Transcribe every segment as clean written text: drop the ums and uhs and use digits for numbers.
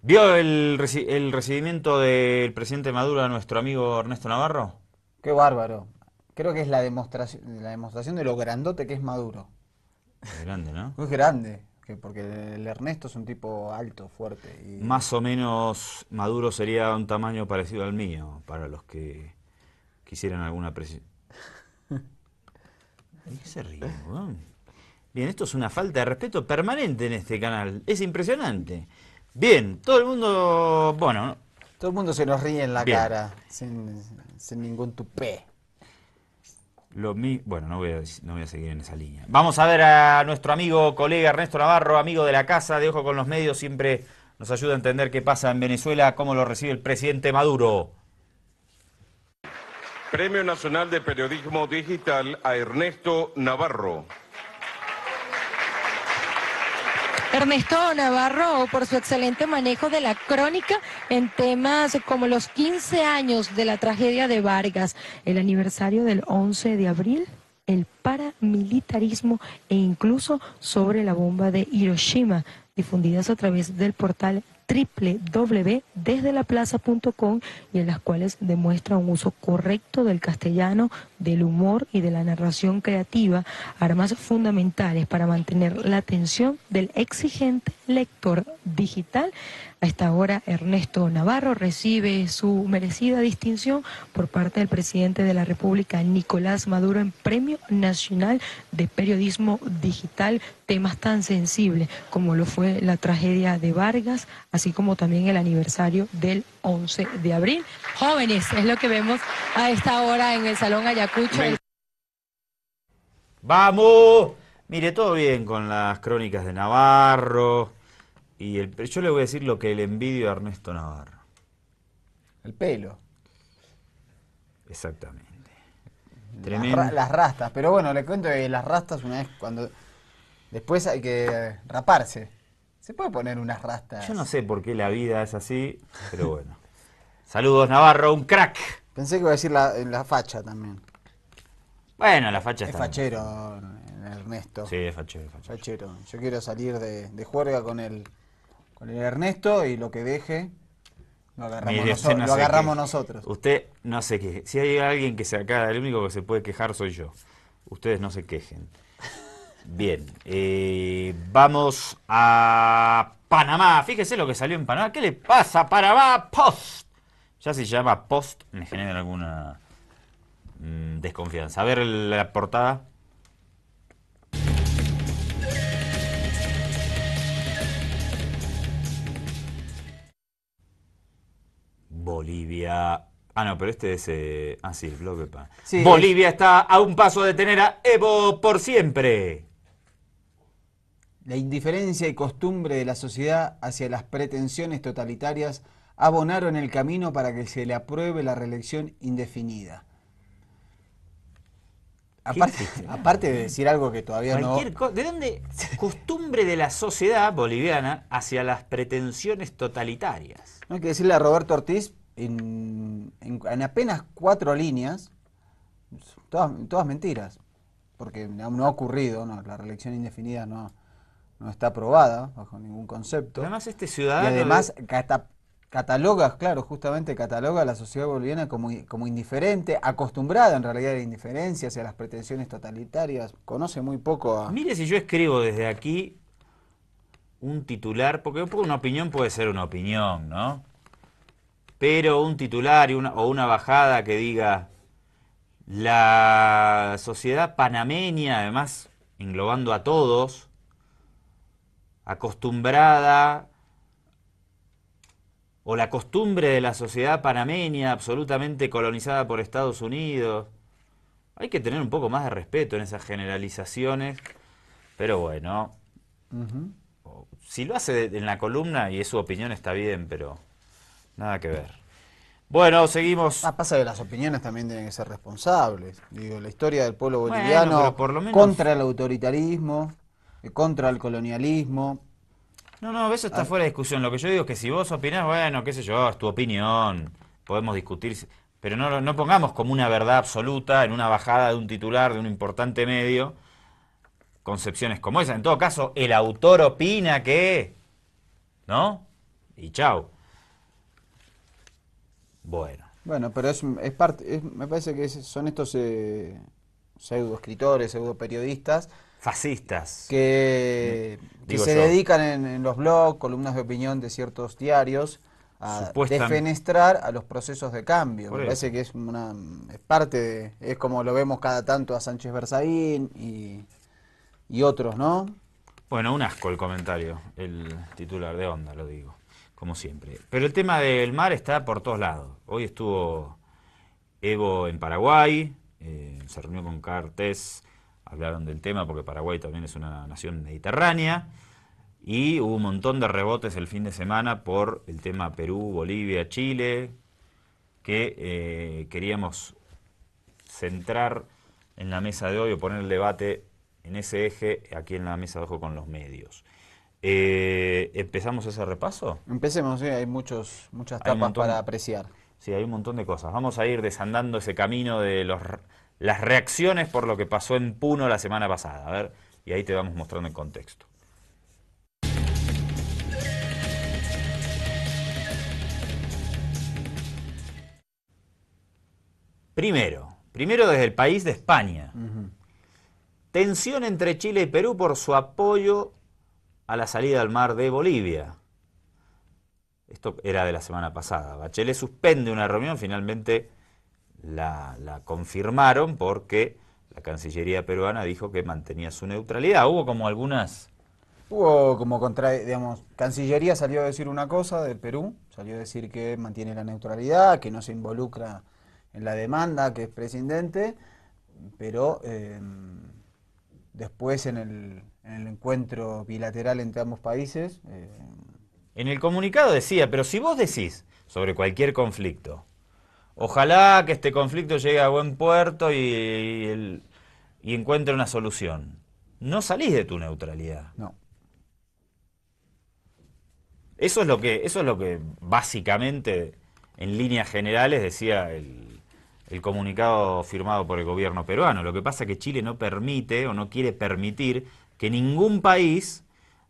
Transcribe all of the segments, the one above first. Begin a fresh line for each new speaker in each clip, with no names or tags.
¿Vio el recibimiento del presidente Maduro a nuestro amigo Ernesto Navarro?
Qué bárbaro. Creo que es la demostración de lo grandote que es Maduro.
Es grande, ¿no?
Es grande, porque el Ernesto es un tipo alto, fuerte.
Más o menos Maduro sería un tamaño parecido al mío, para los que quisieran alguna presión. ¿De qué se ríe, weón? Bien, esto es una falta de respeto permanente en este canal. Es impresionante. Bien, todo el mundo... Bueno,
Todo el mundo se nos ríe en la
bien.
cara, sin ningún tupé.
Bueno, no voy a seguir en esa línea. Vamos a ver a nuestro amigo, colega Ernesto Navarro, amigo de la casa, de Ojo con los Medios, siempre nos ayuda a entender qué pasa en Venezuela, cómo lo recibe el presidente Maduro.
Premio Nacional de Periodismo Digital a Ernesto Navarro.
Ernesto Navarro, por su excelente manejo de la crónica en temas como los 15 años de la tragedia de Vargas, el aniversario del 11 de abril, el paramilitarismo e incluso sobre la bomba de Hiroshima, difundidas a través del portal www.desdelaplaza.com y en las cuales demuestra un uso correcto del castellano, del humor y de la narración creativa, armas fundamentales para mantener la atención del exigente lector digital. A esta hora, Ernesto Navarro recibe su merecida distinción por parte del presidente de la República, Nicolás Maduro, en Premio Nacional de Periodismo Digital, temas tan sensibles como lo fue la tragedia de Vargas, así como también el aniversario del 11 de abril. Jóvenes, es lo que vemos a esta hora en el Salón Ayacucho.
¡Vamos! Mire, todo bien con las crónicas de Navarro. Yo le voy a decir lo que le envidio a Ernesto Navarro.
El pelo.
Exactamente.
Las,
Tremendo.
las rastas. Pero bueno, le cuento que las rastas una vez cuando... Después hay que raparse. Se puede poner unas rastas.
Yo no sé por qué la vida es así, pero bueno. Saludos, Navarro, un crack.
Pensé que iba a decir la facha también.
Bueno, la facha
Es
está.
fachero, Ernesto.
Sí, es fachero, es fachero.
Fachero. Yo quiero salir de juerga con el Ernesto y lo que deje lo agarramos,
Mire, usted no
lo
se
agarramos
queje.
nosotros.
Usted no se queje. Si hay alguien que se acá, el único que se puede quejar soy yo. Ustedes no se quejen. Bien, vamos a Panamá. Fíjese lo que salió en Panamá. ¿Qué le pasa a Panamá Post? Ya si se llama Post, me genera alguna desconfianza. A ver la portada. Bolivia. Ah, no, pero este es. Sí, el blog de Panamá.
Sí,
Bolivia está a un paso de tener a Evo por siempre.
la indiferencia y costumbre de la sociedad hacia las pretensiones totalitarias abonaron el camino para que se le apruebe la reelección indefinida.
¿Qué
Aparte,
existe?
aparte de decir algo que todavía no...
Cualquier cosa. ¿De dónde? Costumbre de la sociedad boliviana hacia las pretensiones totalitarias.
No hay que decirle a Roberto Ortiz en apenas 4 líneas, todas mentiras, porque no ha ocurrido, no, la reelección indefinida no está aprobada bajo ningún
Pero
concepto.
además este
Y
ciudadano
además cataloga, claro, justamente cataloga a la sociedad boliviana como indiferente, acostumbrada en realidad a la indiferencia hacia las pretensiones totalitarias, conoce muy poco a...
Mire si yo escribo desde aquí un titular, porque una opinión puede ser una opinión, ¿no? Pero un titular o una bajada que diga la sociedad panameña, además englobando a todos, acostumbrada, o la costumbre de la sociedad panameña absolutamente colonizada por Estados Unidos. Hay que tener un poco más de respeto en esas generalizaciones, pero bueno,
Ujú.
si lo hace en la columna y es su opinión está bien, pero nada que ver. Bueno, seguimos.
Pasa que las opiniones también tienen que ser responsables. Digo, la historia del pueblo
Bueno, pero
boliviano
por lo menos...
contra el autoritarismo, contra el colonialismo.
No, eso está
Ah,
fuera de discusión. Lo que yo digo es que si vos opinás, bueno, qué sé yo, es tu opinión, podemos discutir, pero no pongamos como una verdad absoluta en una bajada de un titular de un importante medio concepciones como esa. En todo caso, el autor opina que, ¿no? y chau. Bueno.
Bueno, pero es parte, me parece que son estos pseudo escritores, pseudo periodistas
Fascistas.
que
Digo
se
yo.
dedican en los blogs, columnas de opinión de ciertos diarios, a defenestrar a los procesos de cambio.
Por
Me parece
eso.
que es parte es como lo vemos cada tanto a Sánchez Berzaín y otros, ¿no?
Bueno, un asco el comentario, el titular de Onda, lo digo, como siempre. Pero el tema del mar está por todos lados. Hoy estuvo Evo en Paraguay, se reunió con Cartes, hablaron del tema porque Paraguay también es una nación mediterránea, y hubo un montón de rebotes el fin de semana por el tema Perú, Bolivia, Chile, que queríamos centrar en la mesa de hoy o poner el debate en ese eje aquí en la mesa de ojo con los medios. ¿Empezamos ese repaso?
Empecemos, hay muchas
Hay un
tapas
montón,
para apreciar.
sí, hay un montón de cosas. Vamos a ir desandando ese camino de las reacciones por lo que pasó en Puno la semana pasada. A ver, y ahí te vamos mostrando el contexto. Primero desde el país de España. Tensión entre Chile y Perú por su apoyo a la salida al mar de Bolivia. Esto era de la semana pasada. Bachelet suspende una reunión, finalmente la confirmaron porque la Cancillería peruana dijo que mantenía su neutralidad. Hubo como algunas...
Hubo como digamos, Cancillería salió a decir una cosa del Perú, salió a decir que mantiene la neutralidad, que no se involucra en la demanda, que es presidente, pero después en el encuentro bilateral entre ambos países...
En el comunicado decía, pero si vos decís sobre cualquier conflicto, ojalá que este conflicto llegue a buen puerto y encuentre una solución, no salís de tu neutralidad.
No.
Eso es lo que básicamente, en líneas generales, decía el comunicado firmado por el gobierno peruano. Lo que pasa es que Chile no permite o no quiere permitir que ningún país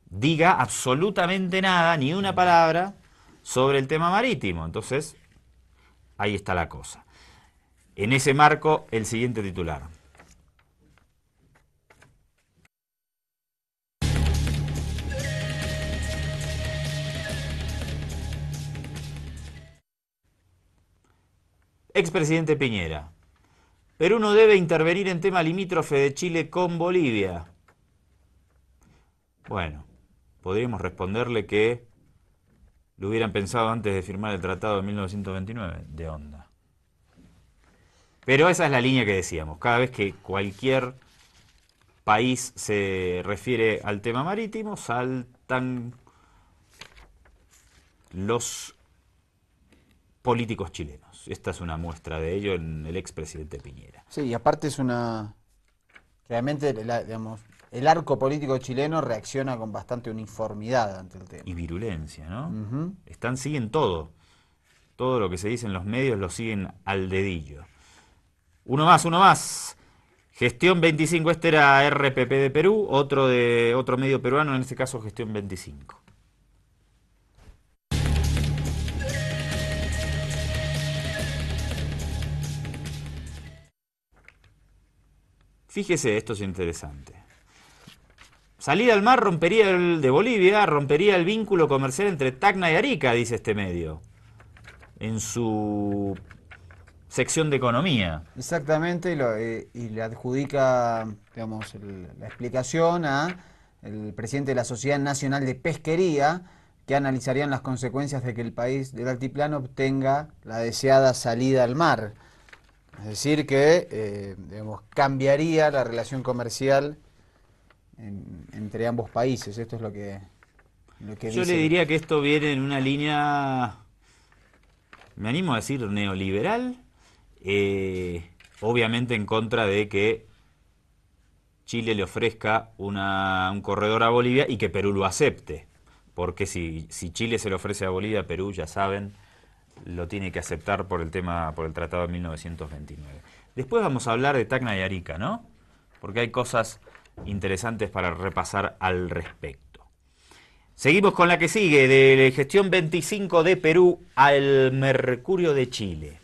diga absolutamente nada, ni una palabra, sobre el tema marítimo. Entonces, ahí está la cosa. En ese marco, el siguiente titular. Expresidente Piñera. Perú no debe intervenir en tema limítrofe de Chile con Bolivia. Bueno, podríamos responderle que lo hubieran pensado antes de firmar el tratado de 1929, de Onda. Pero esa es la línea que decíamos. Cada vez que cualquier país se refiere al tema marítimo, saltan los políticos chilenos. Esta es una muestra de ello en el expresidente Piñera.
Sí, y aparte realmente, digamos, el arco político chileno reacciona con bastante uniformidad ante el tema.
Y virulencia, ¿no?
Ujú.
Siguen todo. Todo lo que se dice en los medios lo siguen al dedillo. Uno más. Gestión 25, este era RPP de Perú, otro medio peruano, en este caso Gestión 25. Fíjese, esto es interesante. Salida al mar de Bolivia rompería el vínculo comercial entre Tacna y Arica, dice este medio, en su sección de economía.
Exactamente, y le adjudica, digamos, la explicación a el presidente de la Sociedad Nacional de Pesquería, que analizarían las consecuencias de que el país del altiplano obtenga la deseada salida al mar. Es decir, que digamos, cambiaría la relación comercial entre ambos países. Esto es lo que
Yo
dice.
le diría que esto viene en una línea, me animo a decir, neoliberal, obviamente en contra de que Chile le ofrezca un corredor a Bolivia y que Perú lo acepte. Porque si Chile se lo ofrece a Bolivia, Perú, ya saben, lo tiene que aceptar por el Tratado de 1929. Después vamos a hablar de Tacna y Arica, ¿no? Porque hay cosas interesantes para repasar al respecto. Seguimos con la que sigue, de gestión 25 de Perú al Mercurio de Chile.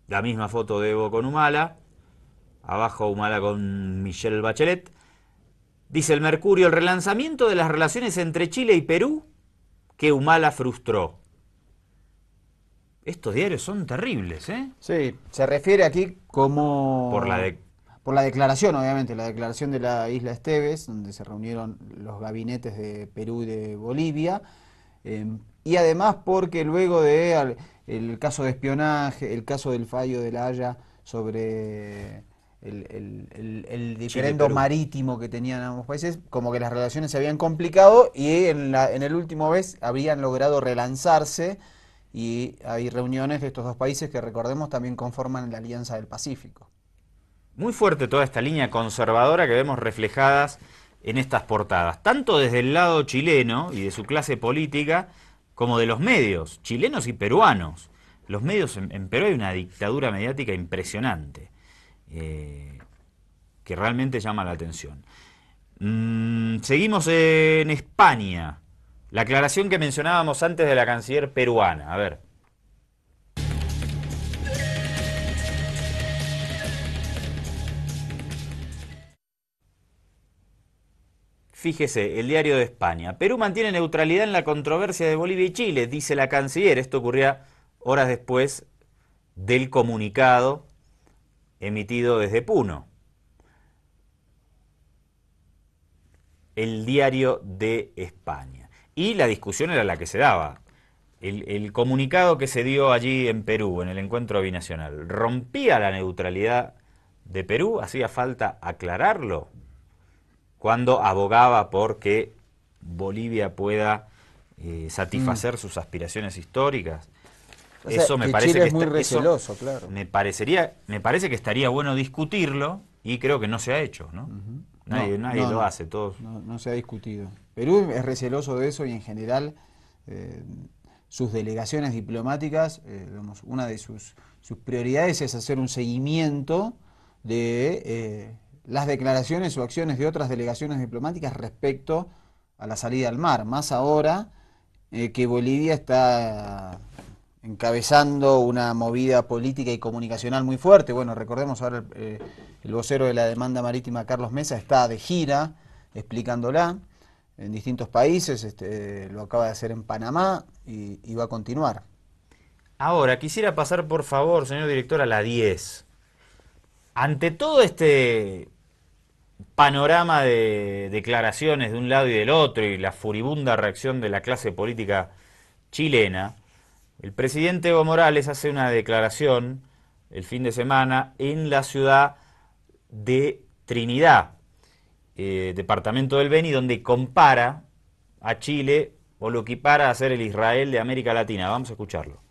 La misma foto de Evo con Humala, abajo Humala con Michelle Bachelet. Dice el Mercurio, el relanzamiento de las relaciones entre Chile y Perú que Humala frustró. Estos diarios son terribles, ¿eh?
Sí, se refiere aquí como...
Por
la declaración, obviamente, la declaración de la isla Esteves, donde se reunieron los gabinetes de Perú y de Bolivia, y además porque luego de el caso de espionaje, el caso del fallo de La Haya sobre el diferendo marítimo que tenían ambos países, como que las relaciones se habían complicado y en el último vez habrían logrado relanzarse, y hay reuniones de estos dos países que, recordemos, también conforman la Alianza del Pacífico.
Muy fuerte toda esta línea conservadora que vemos reflejadas en estas portadas, tanto desde el lado chileno y de su clase política, como de los medios, chilenos y peruanos. Los medios en Perú hay una dictadura mediática impresionante, que realmente llama la atención. Seguimos en España. La aclaración que mencionábamos antes de la canciller peruana. A ver. Fíjese, el Diario de España. Perú mantiene neutralidad en la controversia de Bolivia y Chile, dice la canciller. Esto ocurría horas después del comunicado emitido desde Puno. El Diario de España. Y la discusión era la que se daba. El comunicado que se dio allí en Perú, en el encuentro binacional, ¿rompía la neutralidad de Perú? ¿Hacía falta aclararlo? Cuando abogaba por que Bolivia pueda satisfacer sus aspiraciones históricas.
O sea,
eso me
que
parece
Chile
que
es muy receloso, claro.
me parece que estaría bueno discutirlo, y creo que no se ha hecho, ¿no? Nadie lo hace, todos.
No se ha discutido. Perú es receloso de eso, y en general sus delegaciones diplomáticas, digamos, una de sus prioridades es hacer un seguimiento de las declaraciones o acciones de otras delegaciones diplomáticas respecto a la salida al mar, más ahora que Bolivia está encabezando una movida política y comunicacional muy fuerte. Bueno, recordemos ahora el vocero de la demanda marítima, Carlos Mesa, está de gira explicándola en distintos países, lo acaba de hacer en Panamá y va a continuar.
Ahora, quisiera pasar, por favor, señor director, a la 10. Ante todo este panorama de declaraciones de un lado y del otro, y la furibunda reacción de la clase política chilena, el presidente Evo Morales hace una declaración el fin de semana en la ciudad de Trinidad, departamento del Beni, donde compara a Chile, o lo equipara a ser el Israel de América Latina. Vamos a escucharlo.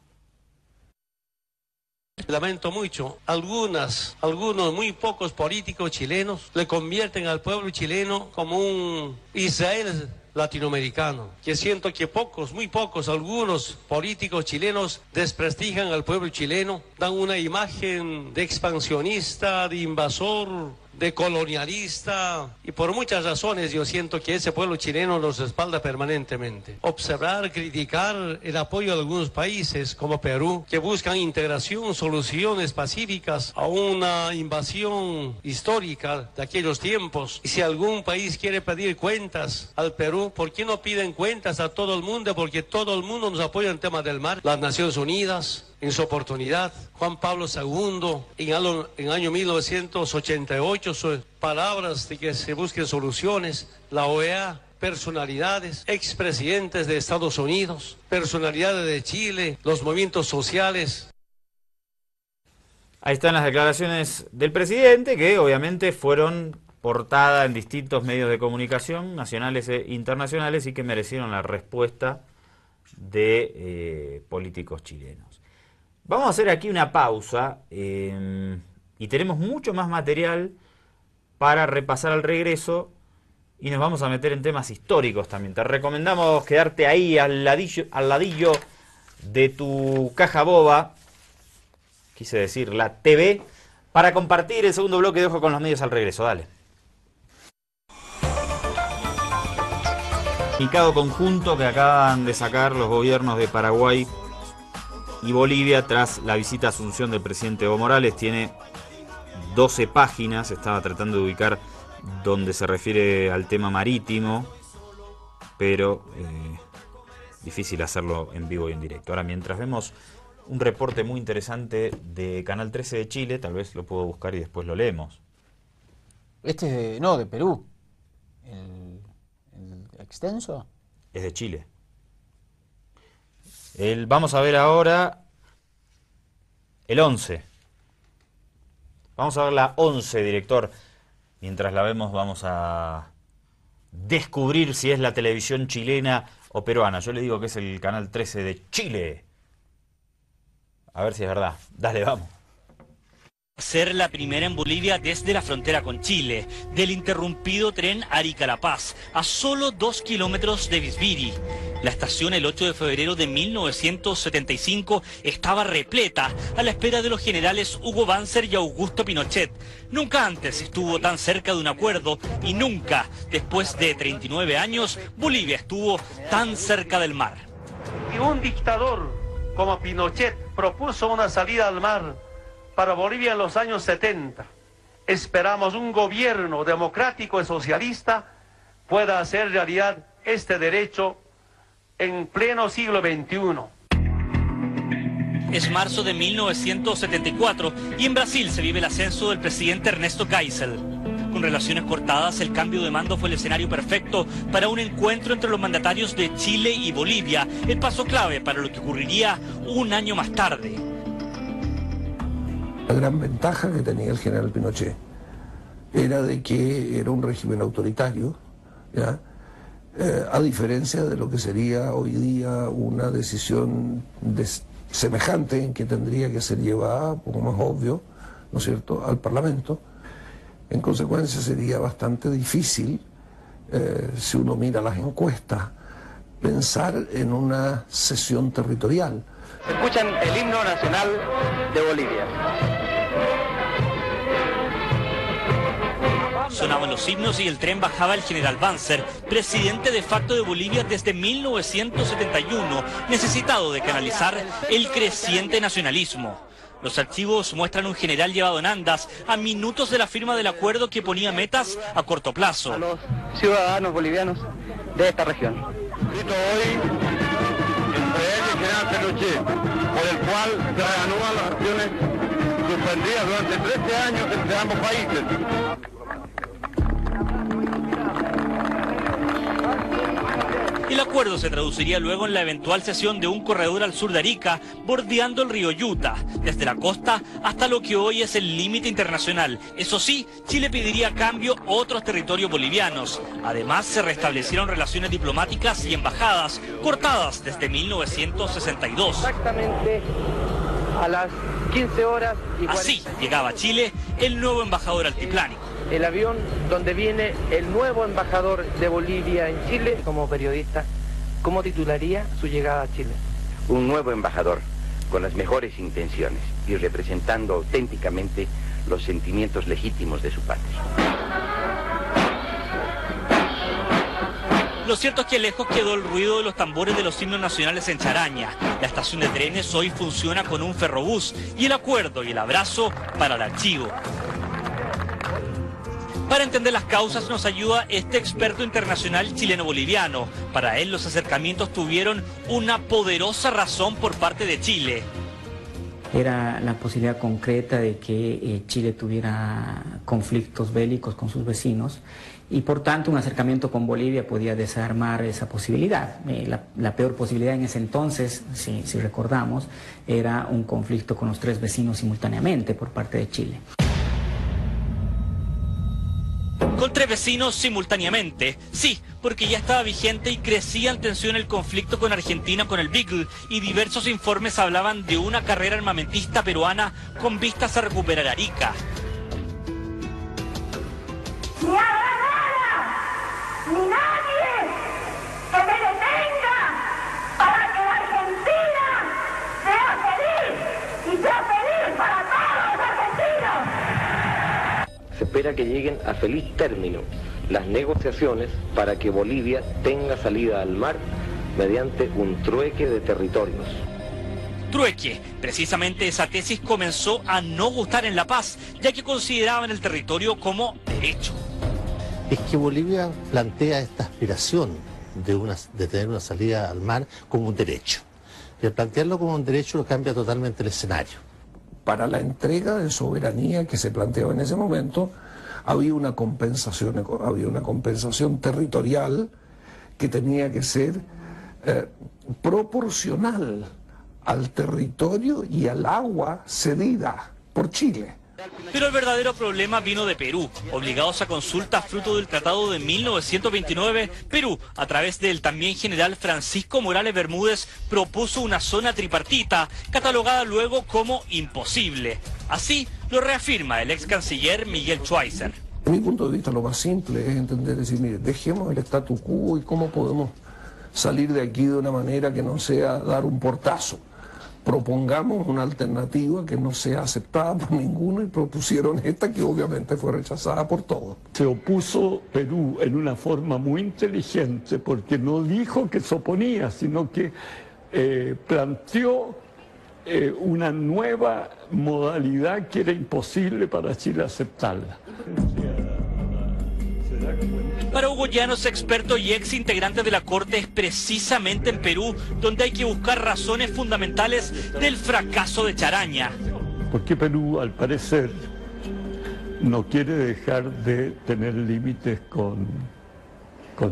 Lamento mucho, algunos muy pocos políticos chilenos le convierten al pueblo chileno como un Israel latinoamericano, que siento que muy pocos, algunos políticos chilenos desprestigian al pueblo chileno, dan una imagen de expansionista, de invasor, de colonialista, y por muchas razones yo siento que ese pueblo chileno nos respalda permanentemente. Observar, criticar el apoyo de algunos países como Perú, que buscan integración, soluciones pacíficas a una invasión histórica de aquellos tiempos. Y si algún país quiere pedir cuentas al Perú, ¿por qué no piden cuentas a todo el mundo? Porque todo el mundo nos apoya en temas del mar. Las Naciones Unidas, en su oportunidad, Juan Pablo II, en año 1988, sus palabras de que se busquen soluciones, la OEA, personalidades, expresidentes de Estados Unidos, personalidades de Chile, los movimientos sociales.
Ahí están las declaraciones del presidente, que obviamente fueron portada en distintos medios de comunicación, nacionales e internacionales, y que merecieron la respuesta de políticos chilenos. Vamos a hacer aquí una pausa y tenemos mucho más material para repasar al regreso, y nos vamos a meter en temas históricos también. Te recomendamos quedarte ahí al ladillo de tu caja boba, quise decir la TV, Para compartir el segundo bloque dejo con los medios al regreso, dale. Comunicado conjunto que acaban de sacar los gobiernos de Paraguay y Bolivia tras la visita a Asunción del presidente Evo Morales. Tiene 12 páginas, estaba tratando de ubicar donde se refiere al tema marítimo, pero difícil hacerlo en vivo y en directo. Ahora, mientras vemos un reporte muy interesante de Canal 13 de Chile, tal vez lo puedo buscar y después lo leemos.
Este es de Perú. El extenso.
Es de Chile. Vamos a ver ahora el 11. Vamos a ver la 11, director. Mientras la vemos vamos a descubrir si es la televisión chilena o peruana. Yo le digo que es el Canal 13 de Chile. A ver si es verdad. Dale, vamos.
Ser la primera en Bolivia desde la frontera con Chile, del interrumpido tren Arica-La Paz, a solo 2 kilómetros de Visbiri. La estación el 8 de febrero de 1975 estaba repleta a la espera de los generales Hugo Banzer y Augusto Pinochet. Nunca antes estuvo tan cerca de un acuerdo y nunca, después de 39 años, Bolivia estuvo tan cerca del mar.
Y un dictador como Pinochet propuso una salida al mar para Bolivia en los años 70. Esperamos un gobierno democrático y socialista pueda hacer realidad este derecho en pleno siglo XXI.
Es marzo de 1974 y en Brasil se vive el ascenso del presidente Ernesto Geisel. Con relaciones cortadas, el cambio de mando fue el escenario perfecto para un encuentro entre los mandatarios de Chile y Bolivia, el paso clave para lo que ocurriría un año más tarde.
La gran ventaja que tenía el general Pinochet era de que era un régimen autoritario, ¿ya? A diferencia de lo que sería hoy día una decisión semejante en que tendría que ser llevada, un poco más obvio, ¿no es cierto?, al Parlamento. En consecuencia sería bastante difícil, si uno mira las encuestas, pensar en una cesión territorial.
Escuchan el himno nacional de Bolivia.
Sonaban los himnos y el tren bajaba el general Banzer, presidente de facto de Bolivia desde 1971, necesitado de canalizar el creciente nacionalismo. Los archivos muestran un general llevado en andas a minutos de la firma del acuerdo que ponía metas a corto plazo.
A los ciudadanos bolivianos de esta región.
Escrito hoy entre él y el general Pinochet, por el cual se reanudan las acciones suspendidas durante 13 años entre ambos países.
El acuerdo se traduciría luego en la eventual cesión de un corredor al sur de Arica, bordeando el río Yuta, desde la costa hasta lo que hoy es el límite internacional. Eso sí, Chile pediría a cambio otros territorios bolivianos. Además, se restablecieron relaciones diplomáticas y embajadas, cortadas desde 1962.
Exactamente a las 15 horas.
Así llegaba a Chile el nuevo embajador altiplánico.
El avión donde viene el nuevo embajador de Bolivia en Chile. Como periodista, ¿cómo titularía su llegada a Chile?
Un nuevo embajador con las mejores intenciones y representando auténticamente los sentimientos legítimos de su patria.
Lo cierto es que lejos quedó el ruido de los tambores de los himnos nacionales en Charaña. La estación de trenes hoy funciona con un ferrobús y el acuerdo y el abrazo para el archivo. Para entender las causas nos ayuda este experto internacional chileno-boliviano. Para él los acercamientos tuvieron una poderosa razón por parte de Chile.
Era la posibilidad concreta de que Chile tuviera conflictos bélicos con sus vecinos y por tanto un acercamiento con Bolivia podía desarmar esa posibilidad. La peor posibilidad en ese entonces, si recordamos, era un conflicto con los 3 vecinos simultáneamente por parte de Chile.
Con 3 vecinos simultáneamente, sí, porque ya estaba vigente y crecía en tensión el conflicto con Argentina con el Beagle y diversos informes hablaban de una carrera armamentista peruana con vistas a recuperar Arica.
¡Ni Agarrara! ¡Ni nadie que me detenga para que la Argentina sea feliz y sea feliz para todos los argentinos!
espera que lleguen a feliz término las negociaciones para que Bolivia tenga salida al mar mediante un trueque de territorios.
Trueque. Precisamente esa tesis comenzó a no gustar en La Paz, ya que consideraban el territorio como derecho.
Es que Bolivia plantea esta aspiración de tener una salida al mar como un derecho. Y al plantearlo como un derecho lo cambia totalmente el escenario.
Para la entrega de soberanía que se planteaba en ese momento, había una compensación territorial que tenía que ser proporcional al territorio y al agua cedida por Chile.
Pero el verdadero problema vino de Perú. Obligados a consulta fruto del Tratado de 1929, Perú, a través del también general Francisco Morales Bermúdez, propuso una zona tripartita, catalogada luego como imposible. Así lo reafirma el ex canciller Miguel Schweitzer.
Desde mi punto de vista, lo más simple es entender, decir, mire, dejemos el statu quo y cómo podemos salir de aquí de una manera que no sea dar un portazo. Propongamos una alternativa que no sea aceptada por ninguno y propusieron esta que obviamente fue rechazada por todos.
Se opuso Perú en una forma muy inteligente porque no dijo que se oponía, sino que planteó una nueva modalidad que era imposible para Chile aceptarla.
Para Hugo Llanos, experto y ex integrante de la Corte, es precisamente en Perú donde hay que buscar razones fundamentales del fracaso de Charaña.
Porque Perú, al parecer, no quiere dejar de tener límites con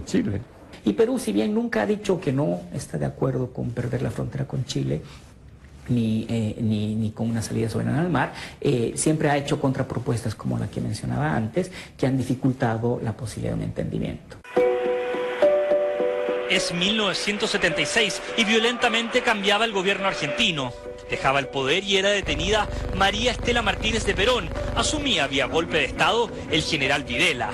Chile.
Y Perú, si bien nunca ha dicho que no está de acuerdo con perder la frontera con Chile, ni con una salida soberana al mar, siempre ha hecho contrapropuestas como la que mencionaba antes, que han dificultado la posibilidad de un entendimiento.
Es 1976 y violentamente cambiaba el gobierno argentino. Dejaba el poder y era detenida María Estela Martínez de Perón. Asumía vía golpe de Estado el general Videla.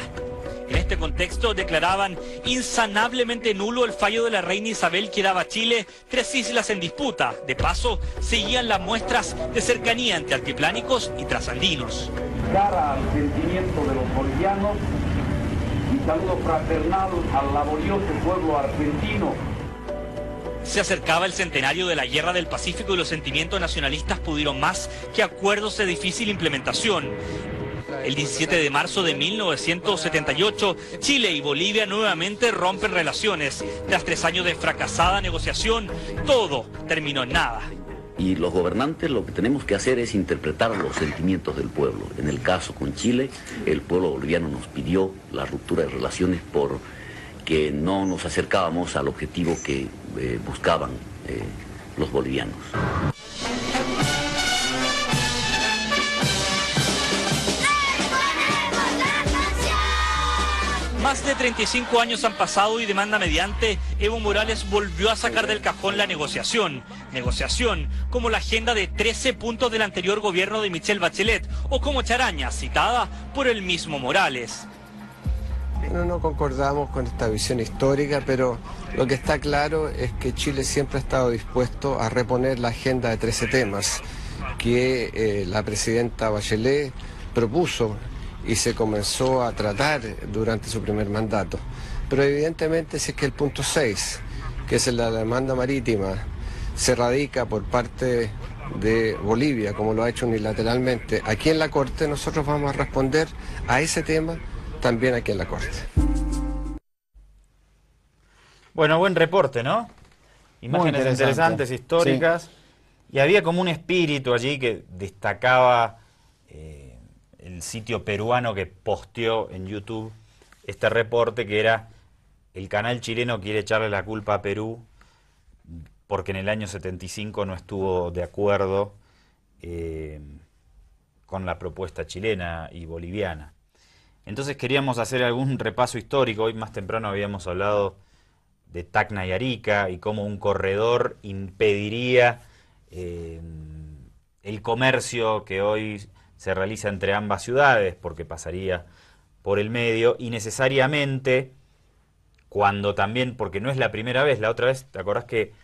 En este contexto declaraban insanablemente nulo el fallo de la reina Isabel que daba a Chile 3 islas en disputa. De paso, seguían las muestras de cercanía entre altiplánicos y trasandinos.
Cara al sentimiento de los bolivianos y saludo fraternal al laborioso pueblo argentino.
Se acercaba el centenario de la Guerra del Pacífico y los sentimientos nacionalistas pudieron más que acuerdos de difícil implementación. El 17 de marzo de 1978, Chile y Bolivia nuevamente rompen relaciones. Tras 3 años de fracasada negociación, todo terminó en nada.
Y los gobernantes lo que tenemos que hacer es interpretar los sentimientos del pueblo. En el caso con Chile, el pueblo boliviano nos pidió la ruptura de relaciones porque no nos acercábamos al objetivo que buscaban los bolivianos.
Más de 35 años han pasado y demanda mediante, Evo Morales volvió a sacar del cajón la negociación. Negociación como la agenda de 13 puntos del anterior gobierno de Michelle Bachelet o como Charaña, citada por el mismo Morales.
No concordamos con esta visión histórica, pero lo que está claro es que Chile siempre ha estado dispuesto a reponer la agenda de 13 temas que la presidenta Bachelet propuso y se comenzó a tratar durante su primer mandato. Pero evidentemente si es que el punto 6, que es la demanda marítima, se radica por parte de Bolivia, como lo ha hecho unilateralmente, aquí en la Corte nosotros vamos a responder a ese tema también aquí en la Corte.
Bueno, buen reporte, ¿no? Imágenes interesantes, históricas. Sí. Y había como un espíritu allí que destacaba el sitio peruano que posteó en YouTube este reporte, que era: el canal chileno quiere echarle la culpa a Perú porque en el año 75 no estuvo de acuerdo con la propuesta chilena y boliviana. Entonces queríamos hacer algún repaso histórico. Hoy más temprano habíamos hablado de Tacna y Arica y cómo un corredor impediría el comercio que hoy se realiza entre ambas ciudades, porque pasaría por el medio, y necesariamente, cuando también, porque no es la primera vez, la otra vez, ¿te acordás que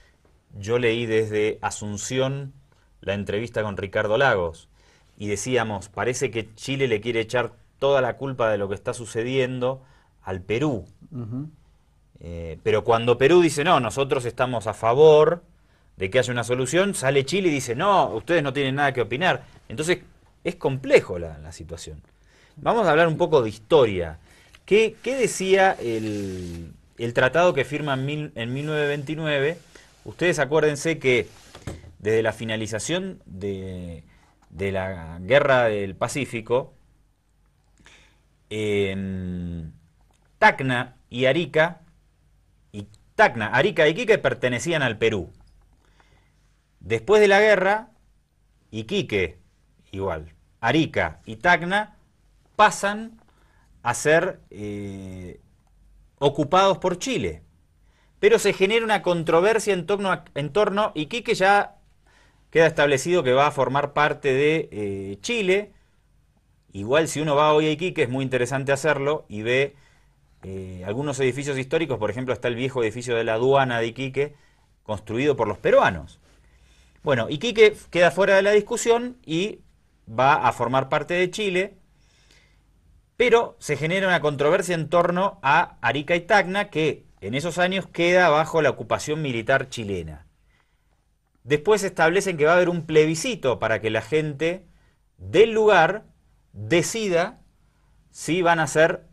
yo leí desde Asunción la entrevista con Ricardo Lagos? Y decíamos, parece que Chile le quiere echar toda la culpa de lo que está sucediendo al Perú. Pero cuando Perú dice, no, nosotros estamos a favor de que haya una solución, sale Chile y dice, no, ustedes no tienen nada que opinar. Entonces es complejo la situación. Vamos a hablar un poco de historia. ¿Qué decía el tratado que firma en 1929? Ustedes acuérdense que desde la finalización de la Guerra del Pacífico, Tacna y Arica, Arica y Iquique pertenecían al Perú. Después de la guerra, Iquique, igual, Arica y Tacna pasan a ser ocupados por Chile. Pero se genera una controversia en torno a Iquique, ya queda establecido que va a formar parte de Chile. Igual si uno va hoy a Iquique es muy interesante hacerlo y ve algunos edificios históricos. Por ejemplo, está el viejo edificio de la aduana de Iquique, construido por los peruanos. Bueno, Iquique queda fuera de la discusión y va a formar parte de Chile, pero se genera una controversia en torno a Arica y Tacna, que en esos años queda bajo la ocupación militar chilena. Después establecen que va a haber un plebiscito para que la gente del lugar decida si van a ser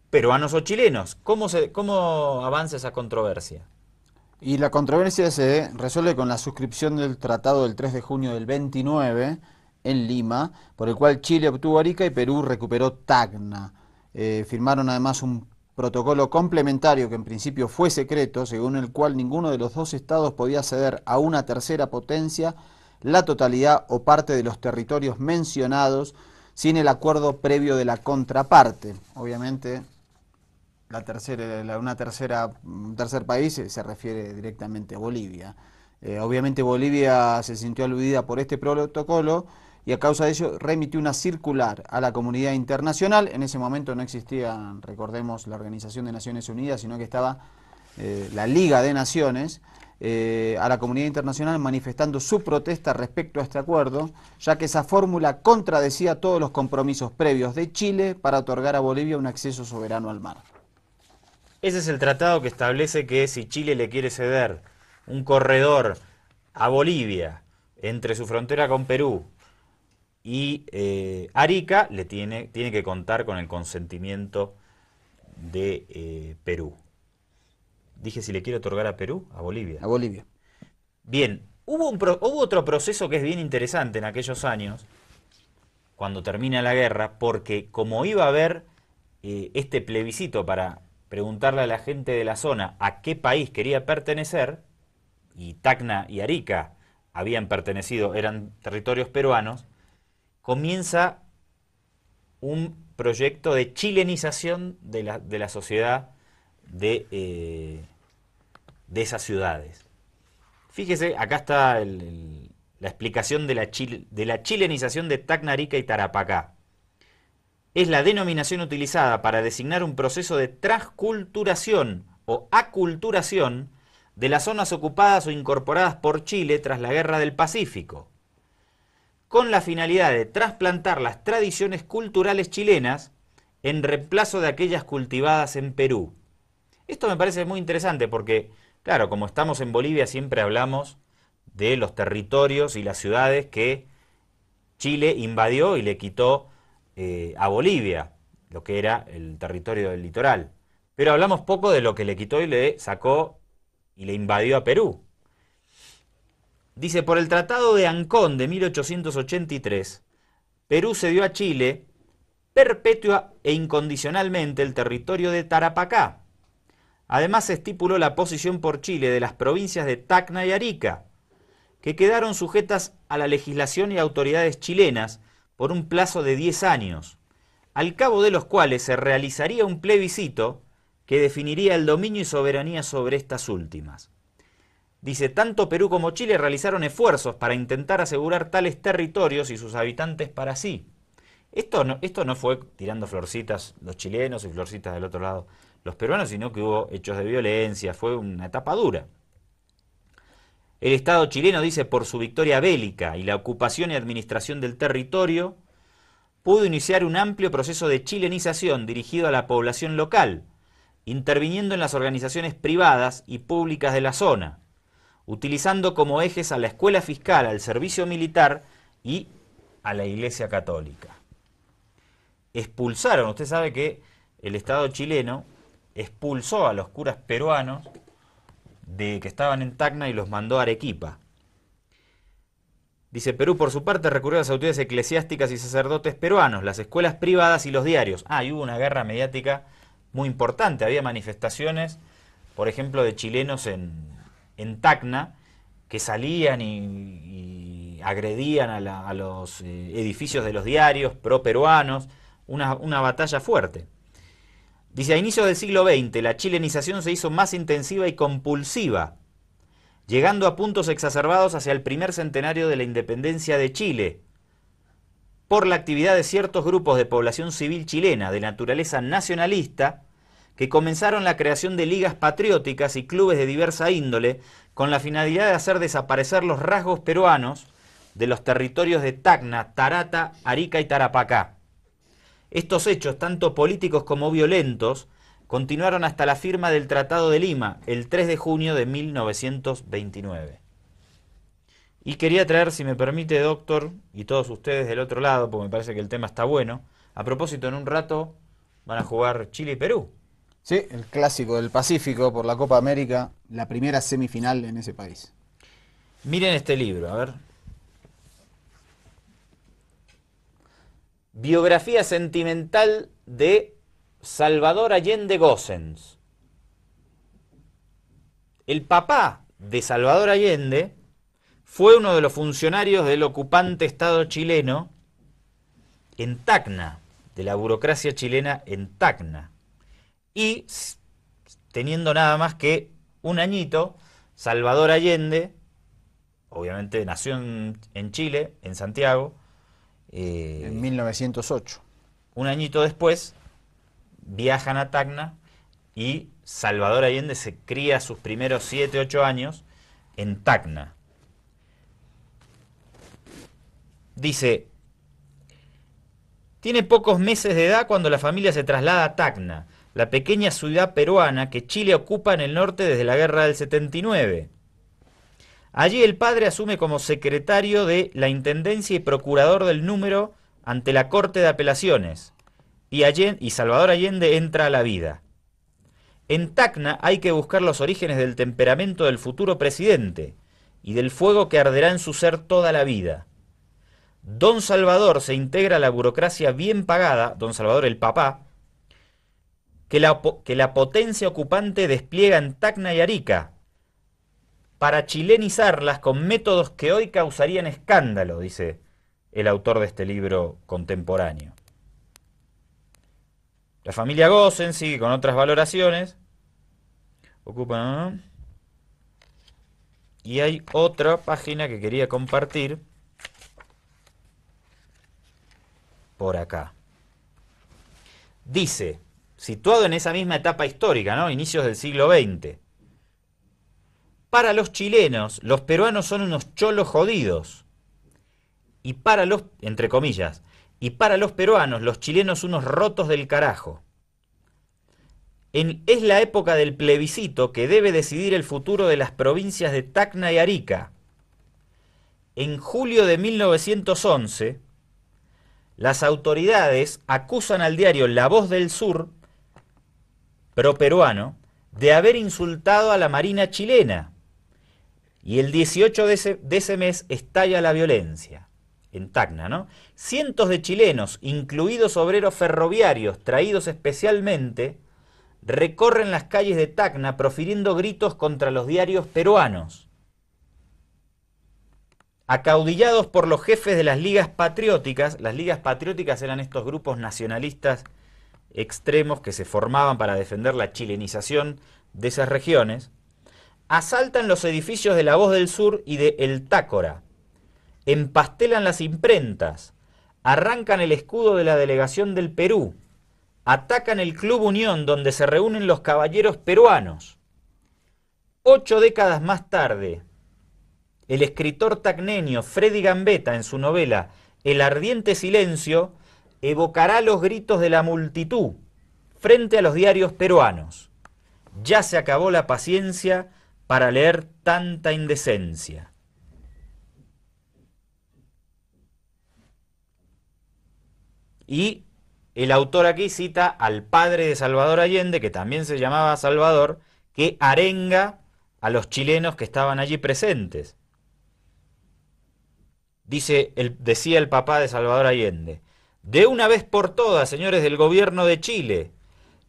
peruanos o chilenos. ¿Cómo avanza esa controversia?
Y la controversia se resuelve con la suscripción del tratado del 3 de junio del 29 en Lima, por el cual Chile obtuvo Arica y Perú recuperó Tacna. Firmaron además un protocolo complementario que en principio fue secreto, según el cual ninguno de los dos estados podía ceder a una tercera potencia la totalidad o parte de los territorios mencionados sin el acuerdo previo de la contraparte. Obviamente un tercer país se refiere directamente a Bolivia. Obviamente Bolivia se sintió aludida por este protocolo y a causa de ello remitió una circular a la comunidad internacional. En ese momento no existía, recordemos, la Organización de Naciones Unidas, sino que estaba la Liga de Naciones, a la comunidad internacional manifestando su protesta respecto a este acuerdo, ya que esa fórmula contradecía todos los compromisos previos de Chile para otorgar a Bolivia un acceso soberano al mar.
Ese es el tratado que establece que si Chile le quiere ceder un corredor a Bolivia entre su frontera con Perú y Arica, le tiene que contar con el consentimiento de Perú. Dije si le quiere otorgar a Perú, a Bolivia.
A Bolivia.
Bien, hubo otro proceso que es bien interesante en aquellos años, cuando termina la guerra, porque como iba a haber este plebiscito para preguntarle a la gente de la zona a qué país quería pertenecer, y Tacna y Arica eran territorios peruanos, comienza un proyecto de chilenización de la sociedad de esas ciudades. Fíjese, acá está la explicación de la chilenización de Tacna, Arica y Tarapacá. Es la denominación utilizada para designar un proceso de transculturación o aculturación de las zonas ocupadas o incorporadas por Chile tras la Guerra del Pacífico, con la finalidad de trasplantar las tradiciones culturales chilenas en reemplazo de aquellas cultivadas en Perú. Esto me parece muy interesante porque, claro, como estamos en Bolivia siempre hablamos de los territorios y las ciudades que Chile invadió y le quitó a Bolivia, lo que era el territorio del litoral. Pero hablamos poco de lo que le quitó y le sacó y le invadió a Perú. Dice, por el Tratado de Ancón de 1883, Perú cedió a Chile perpetua e incondicionalmente el territorio de Tarapacá. Además se estipuló la posición por Chile de las provincias de Tacna y Arica, que quedaron sujetas a la legislación y autoridades chilenas por un plazo de 10 años, al cabo de los cuales se realizaría un plebiscito que definiría el dominio y soberanía sobre estas últimas. Dice, tanto Perú como Chile realizaron esfuerzos para intentar asegurar tales territorios y sus habitantes para sí. Esto no fue tirando florcitas los chilenos y florcitas del otro lado los peruanos, sino que hubo hechos de violencia, fue una etapa dura. El Estado chileno, dice, por su victoria bélica y la ocupación y administración del territorio, pudo iniciar un amplio proceso de chilenización dirigido a la población local, interviniendo en las organizaciones privadas y públicas de la zona, utilizando como ejes a la escuela fiscal, al servicio militar y a la Iglesia Católica. Expulsaron, usted sabe que el Estado chileno expulsó a los curas peruanos que estaban en Tacna y los mandó a Arequipa. Dice, Perú por su parte recurrió a las autoridades eclesiásticas y sacerdotes peruanos, las escuelas privadas y los diarios. Y hubo una guerra mediática muy importante. Había manifestaciones, por ejemplo, de chilenos en Tacna, que salían y agredían a los edificios de los diarios pro-peruanos. Una batalla fuerte. Dice, a inicios del siglo XX, la chilenización se hizo más intensiva y compulsiva, llegando a puntos exacerbados hacia el primer centenario de la independencia de Chile, por la actividad de ciertos grupos de población civil chilena de naturaleza nacionalista, que comenzaron la creación de ligas patrióticas y clubes de diversa índole, con la finalidad de hacer desaparecer los rasgos peruanos de los territorios de Tacna, Tarata, Arica y Tarapacá. Estos hechos, tanto políticos como violentos, continuaron hasta la firma del Tratado de Lima, el 3 de junio de 1929. Y quería traer, si me permite, doctor, y todos ustedes del otro lado, porque me parece que el tema está bueno, a propósito, en un rato van a jugar Chile y Perú.
Sí, el clásico del Pacífico por la Copa América, la primera semifinal en ese país.
Miren este libro, a ver. Biografía sentimental de Salvador Allende Gossens. El papá de Salvador Allende fue uno de los funcionarios del ocupante Estado chileno en Tacna, de la burocracia chilena en Tacna. Y teniendo nada más que un añito, Salvador Allende, obviamente nació en Chile, en Santiago,
en 1908.
Un añito después viajan a Tacna y Salvador Allende se cría sus primeros 7, 8 años en Tacna. Dice, tiene pocos meses de edad cuando la familia se traslada a Tacna, la pequeña ciudad peruana que Chile ocupa en el norte desde la guerra del 79. Allí el padre asume como secretario de la Intendencia y procurador del número ante la Corte de Apelaciones, y Salvador Allende entra a la vida. En Tacna hay que buscar los orígenes del temperamento del futuro presidente y del fuego que arderá en su ser toda la vida. Don Salvador se integra a la burocracia bien pagada, don Salvador el papá, que la potencia ocupante despliega en Tacna y Arica, para chilenizarlas con métodos que hoy causarían escándalo, dice el autor de este libro contemporáneo. La familia Gossen sigue con otras valoraciones. Y hay otra página que quería compartir por acá. Dice, situado en esa misma etapa histórica, ¿no? Inicios del siglo XX. Para los chilenos, los peruanos son unos cholos jodidos. Y para los, entre comillas, y para los peruanos, los chilenos unos rotos del carajo. Es la época del plebiscito que debe decidir el futuro de las provincias de Tacna y Arica. En julio de 1911, las autoridades acusan al diario La Voz del Sur, pro-peruano, de haber insultado a la Marina chilena. Y el 18 de ese mes estalla la violencia en Tacna, ¿no? Cientos de chilenos, incluidos obreros ferroviarios traídos especialmente, recorren las calles de Tacna profiriendo gritos contra los diarios peruanos. Acaudillados por los jefes de las ligas patrióticas eran estos grupos nacionalistas extremos que se formaban para defender la chilenización de esas regiones, asaltan los edificios de La Voz del Sur y de El Tácora, empastelan las imprentas, arrancan el escudo de la delegación del Perú, atacan el Club Unión donde se reúnen los caballeros peruanos. 8 décadas más tarde, el escritor tacneño Freddy Gambetta, en su novela El ardiente silencio, evocará los gritos de la multitud frente a los diarios peruanos. Ya se acabó la paciencia para leer tanta indecencia. Y el autor aquí cita al padre de Salvador Allende, que también se llamaba Salvador, que arenga a los chilenos que estaban allí presentes. Decía el papá de Salvador Allende: de una vez por todas, señores del gobierno de Chile,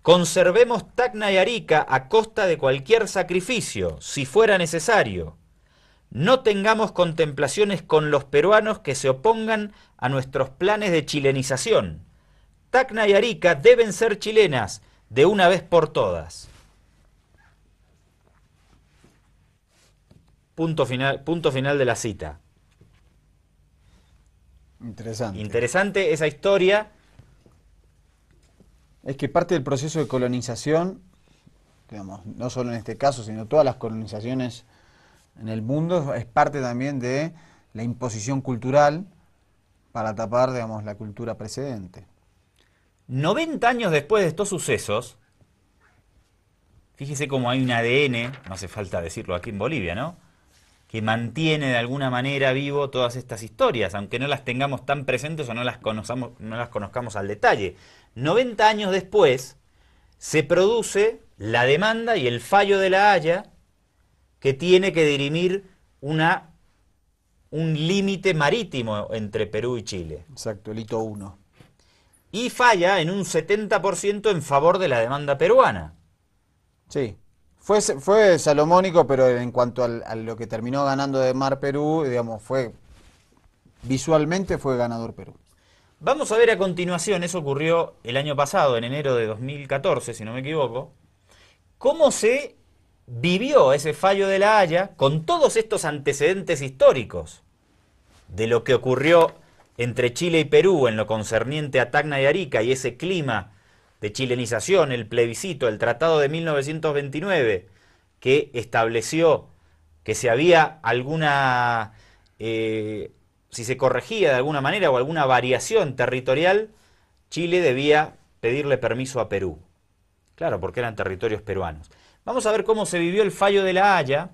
conservemos Tacna y Arica a costa de cualquier sacrificio, si fuera necesario. No tengamos contemplaciones con los peruanos que se opongan a nuestros planes de chilenización. Tacna y Arica deben ser chilenas de una vez por todas. Punto final de la cita.
Interesante.
Interesante esa historia.
Es que parte del proceso de colonización, digamos, no solo en este caso, sino todas las colonizaciones en el mundo, es parte también de la imposición cultural para tapar, digamos, la cultura precedente.
90 años después de estos sucesos, fíjese cómo hay un ADN, no hace falta decirlo aquí en Bolivia, ¿no?, que mantiene de alguna manera vivo todas estas historias, aunque no las tengamos tan presentes o no las conozcamos al detalle. 90 años después se produce la demanda y el fallo de La Haya, que tiene que dirimir un límite marítimo entre Perú y Chile.
Exacto, el hito 1.
Y falla en un 70% en favor de la demanda peruana.
Sí. Fue salomónico, pero en cuanto a lo que terminó ganando de Mar Perú, digamos, visualmente fue ganador Perú.
Vamos a ver a continuación, eso ocurrió el año pasado, en enero de 2014, si no me equivoco, cómo se vivió ese fallo de La Haya con todos estos antecedentes históricos de lo que ocurrió entre Chile y Perú en lo concerniente a Tacna y Arica y ese clima de chilenización, el plebiscito, el tratado de 1929, que estableció que si había alguna, si se corregía de alguna manera o alguna variación territorial, Chile debía pedirle permiso a Perú. Claro, porque eran territorios peruanos. Vamos a ver cómo se vivió el fallo de La Haya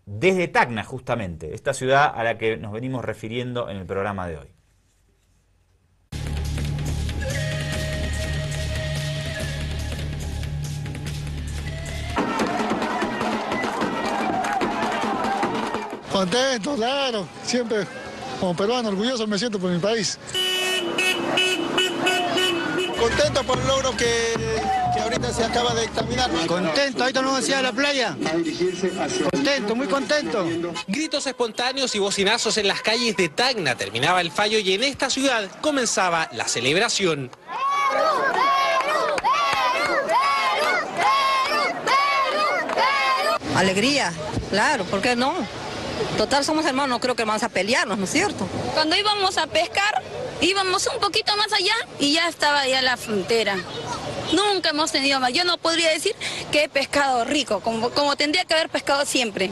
desde Tacna, justamente, esta ciudad a la que nos venimos refiriendo en el programa de hoy.
Contento, claro, siempre como peruano orgulloso me siento por mi país.
Contento por el logro que ahorita se acaba de examinar.
Contento, ahorita nos vamos a ir a la playa. Contento, muy contento.
Gritos espontáneos y bocinazos en las calles de Tacna. Terminaba el fallo y en esta ciudad comenzaba la celebración.
Alegría, claro, ¿por qué no? Total, somos hermanos, no creo que vamos a pelearnos, ¿no es cierto?
Cuando íbamos a pescar, íbamos un poquito más allá y ya estaba ya la frontera. Nunca hemos tenido más. Yo no podría decir que he pescado rico, como tendría que haber pescado siempre.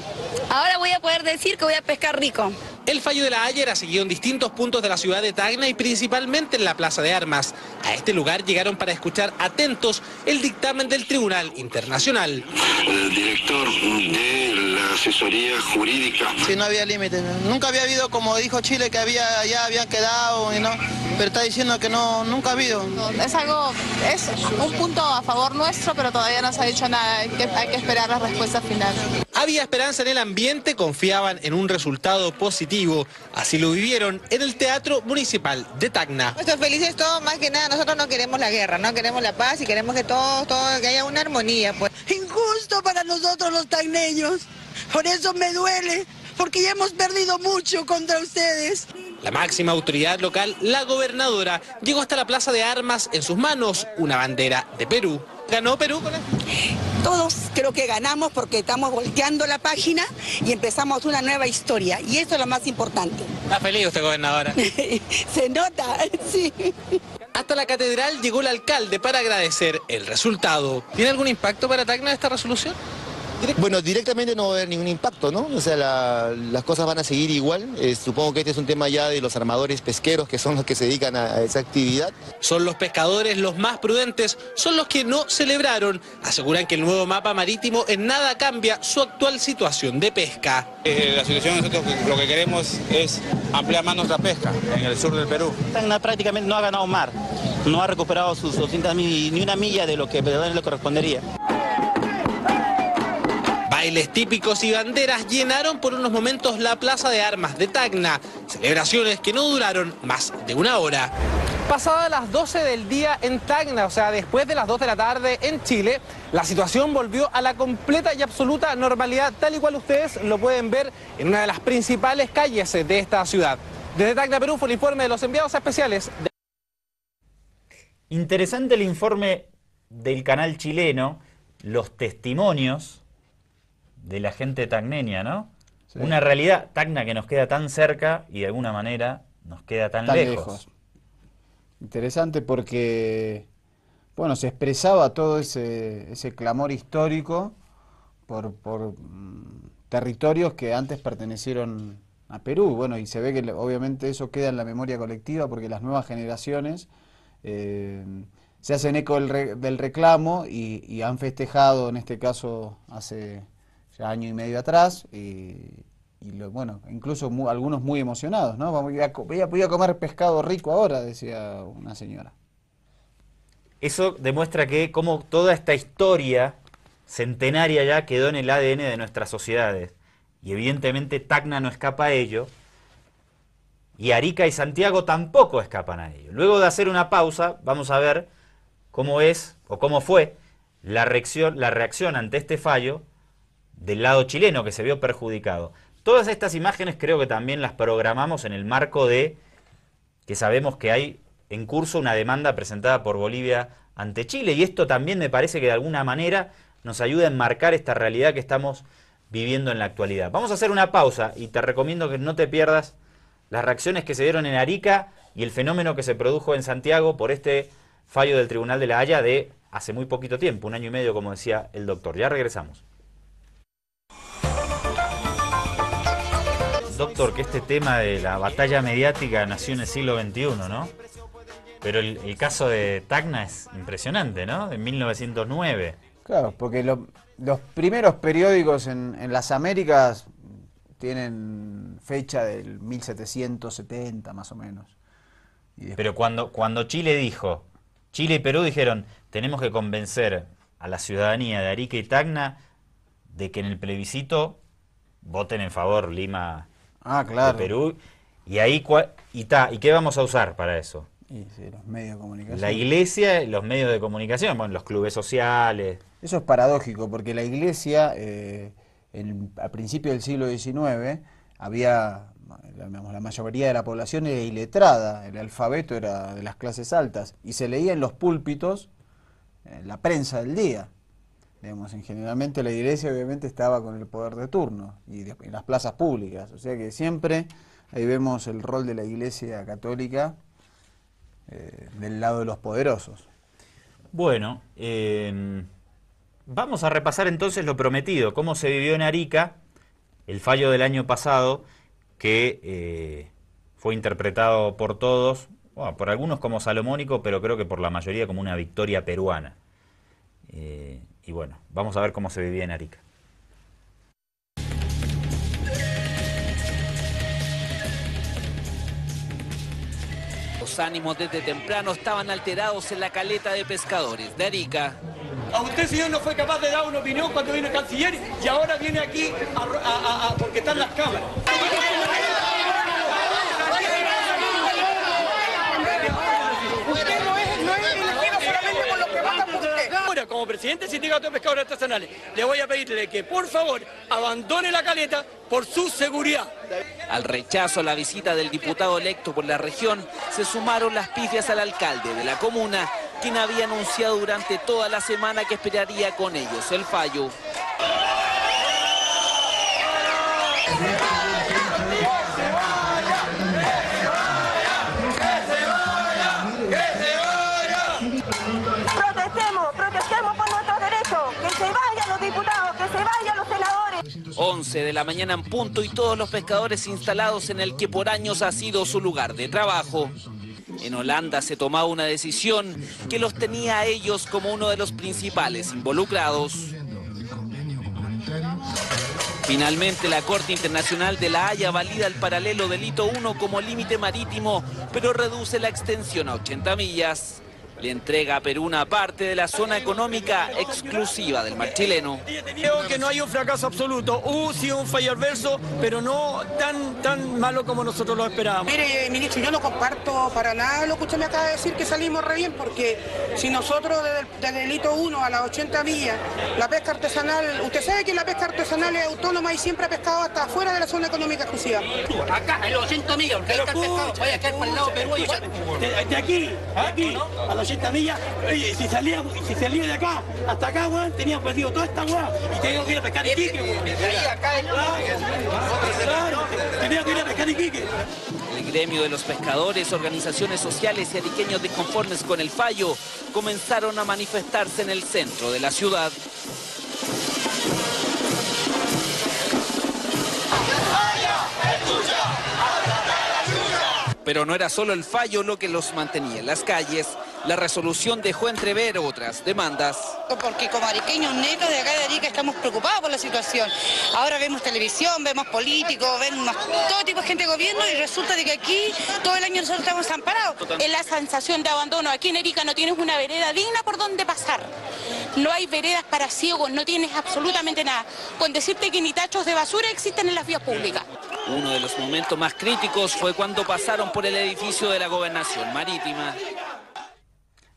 Ahora voy a poder decir que voy a pescar rico.
El fallo de La Haya era seguido en distintos puntos de la ciudad de Tacna y principalmente en la Plaza de Armas. A este lugar llegaron para escuchar atentos el dictamen del Tribunal Internacional.
El director de la asesoría jurídica.
Sí, no había límite. Nunca había habido, como dijo Chile, que ya habían quedado, ¿no? Pero está diciendo que no, nunca ha habido.
Es un punto a favor nuestro, pero todavía no se ha dicho nada. Hay que esperar la respuesta final.
Había esperanza en el ambiente, confiaban en un resultado positivo. Así lo vivieron en el Teatro Municipal de Tacna.
Estamos felices todos, más que nada, nosotros no queremos la guerra, no queremos la paz y queremos que que haya una armonía, pues.
Injusto para nosotros los tacneños, por eso me duele, porque ya hemos perdido mucho contra ustedes.
La máxima autoridad local, la gobernadora, llegó hasta la Plaza de Armas, en sus manos una bandera de Perú. ¿Ganó Perú con esto?
Todos creo que ganamos porque estamos volteando la página y empezamos una nueva historia. Y eso es lo más importante.
¿Está feliz usted, gobernadora?
Se nota, sí.
Hasta la catedral llegó el alcalde para agradecer el resultado. ¿Tiene algún impacto para Tacna esta resolución?
Bueno, directamente no va a haber ningún impacto, ¿no? O sea, las cosas van a seguir igual. Supongo que este es un tema ya de los armadores pesqueros, que son los que se dedican a esa actividad.
Son los pescadores los más prudentes, son los que no celebraron. Aseguran que el nuevo mapa marítimo en nada cambia su actual situación de pesca.
La situación, nosotros lo que queremos es ampliar más nuestra pesca en el sur del Perú.
Tacna prácticamente no ha ganado mar, no ha recuperado sus 200.000 ni una milla de lo que le correspondería.
Bailes típicos y banderas llenaron por unos momentos la Plaza de Armas de Tacna. Celebraciones que no duraron más de una hora. Pasadas las 12 del día en Tacna, o sea, después de las 2 de la tarde en Chile, la situación volvió a la completa y absoluta normalidad, tal y cual ustedes lo pueden ver en una de las principales calles de esta ciudad. Desde Tacna, Perú, fue el informe de los enviados especiales.
Interesante el informe del canal chileno, los testimonios de la gente tacneña, ¿no? Sí. Una realidad, Tacna, que nos queda tan cerca y de alguna manera nos queda tan lejos.
Interesante porque, bueno, se expresaba todo ese clamor histórico por territorios que antes pertenecieron a Perú. Bueno, y se ve que obviamente eso queda en la memoria colectiva porque las nuevas generaciones se hacen eco del reclamo y han festejado, en este caso, hace ya año y medio atrás, bueno, incluso algunos muy emocionados, ¿no? Voy a comer pescado rico ahora, decía una señora.
Eso demuestra que como toda esta historia centenaria ya quedó en el ADN de nuestras sociedades. Y evidentemente Tacna no escapa a ello. Y Arica y Santiago tampoco escapan a ello. Luego de hacer una pausa, vamos a ver cómo es o cómo fue la reacción ante este fallo del lado chileno, que se vio perjudicado. Todas estas imágenes creo que también las programamos en el marco de que sabemos que hay en curso una demanda presentada por Bolivia ante Chile, y esto también me parece que de alguna manera nos ayuda a enmarcar esta realidad que estamos viviendo en la actualidad. Vamos a hacer una pausa y te recomiendo que no te pierdas las reacciones que se dieron en Arica y el fenómeno que se produjo en Santiago por este fallo del Tribunal de La Haya de hace muy poquito tiempo, 1 año y medio, como decía el doctor. Ya regresamos. Doctor, que este tema de la batalla mediática nació en el siglo XXI, ¿no? Pero el caso de Tacna es impresionante, ¿no? De 1909.
Claro, porque los primeros periódicos en las Américas tienen fecha del 1770 más o menos.
Pero cuando Chile dijo, Chile y Perú dijeron, tenemos que convencer a la ciudadanía de Arica y Tacna de que en el plebiscito voten en favor Lima
claro.
de Perú. Y ahí, ¿y qué vamos a usar para eso?
Sí, los medios de comunicación.
La iglesia y los medios de comunicación, bueno, los clubes sociales.
Eso es paradójico, porque la iglesia, al principio del siglo XIX, había, la mayoría de la población era iletrada, el alfabeto era de las clases altas, y se leía en los púlpitos la prensa del día. Digamos, generalmente la iglesia obviamente estaba con el poder de turno, y en las plazas públicas, o sea que siempre ahí vemos el rol de la iglesia católica del lado de los poderosos.
Bueno, vamos a repasar entonces lo prometido, cómo se vivió en Arica el fallo del año pasado que fue interpretado por todos, bueno, por algunos como salomónico, pero creo que por la mayoría como una victoria peruana. Y bueno, vamos a ver cómo se vivía en Arica.
Los ánimos desde temprano estaban alterados en la caleta de pescadores de Arica.
A usted, señor, no fue capaz de dar una opinión cuando vino el canciller y ahora viene aquí porque están las cámaras. Ahora, como presidente del Sindicato de Pescadores Artesanales, le voy a pedirle que, por favor, abandone la caleta por su seguridad.
Al rechazo a la visita del diputado electo por la región, se sumaron las pifias al alcalde de la comuna, quien había anunciado durante toda la semana que esperaría con ellos el fallo.
Protestemos por nuestros derechos, que se vayan los diputados, que se vayan
11 de la mañana en punto y todos los pescadores instalados en el que por años ha sido su lugar de trabajo. En Holanda se tomaba una decisión que los tenía a ellos como uno de los principales involucrados. Finalmente, la Corte Internacional de La Haya valida el paralelo del hito 1 como límite marítimo, pero reduce la extensión a 80 millas. Le entrega a Perú una parte de la zona económica exclusiva del mar chileno.
Creo que no hay un fracaso absoluto. Sí un fallo adverso, pero no tan malo como nosotros lo esperábamos.
Mire, ministro, yo no comparto para nada lo que usted me acaba de decir, que salimos re bien, porque si nosotros desde el hito 1 a las 80 millas, la pesca artesanal, usted sabe que la pesca artesanal es autónoma y siempre ha pescado hasta afuera de la zona económica exclusiva.
Acá, en los 80 millas, porque ahí está el pescado, vaya a caer para el lado de Perú igual.
De aquí, a los 80 millas, oye, si salía de acá hasta acá, weón, tenía perdido toda esta weá y tenía que ir a pescar Iquique, weón. Claro, tenía que ir a pescar Iquique.
El gremio de los pescadores, organizaciones sociales y ariqueños disconformes con el fallo comenzaron a manifestarse en el centro de la ciudad. Pero no era solo el fallo lo que los mantenía en las calles. La resolución dejó entrever otras demandas.
Porque como ariqueños netos de acá de Arica estamos preocupados por la situación. Ahora vemos televisión, vemos políticos, vemos todo tipo de gente de gobierno y resulta de que aquí todo el año nosotros estamos amparados.
Es la sensación de abandono. Aquí en Arica no tienes una vereda digna por donde pasar. No hay veredas para ciegos, no tienes absolutamente nada. Con decirte que ni tachos de basura existen en las vías públicas.
Uno de los momentos más críticos fue cuando pasaron por el edificio de la Gobernación Marítima.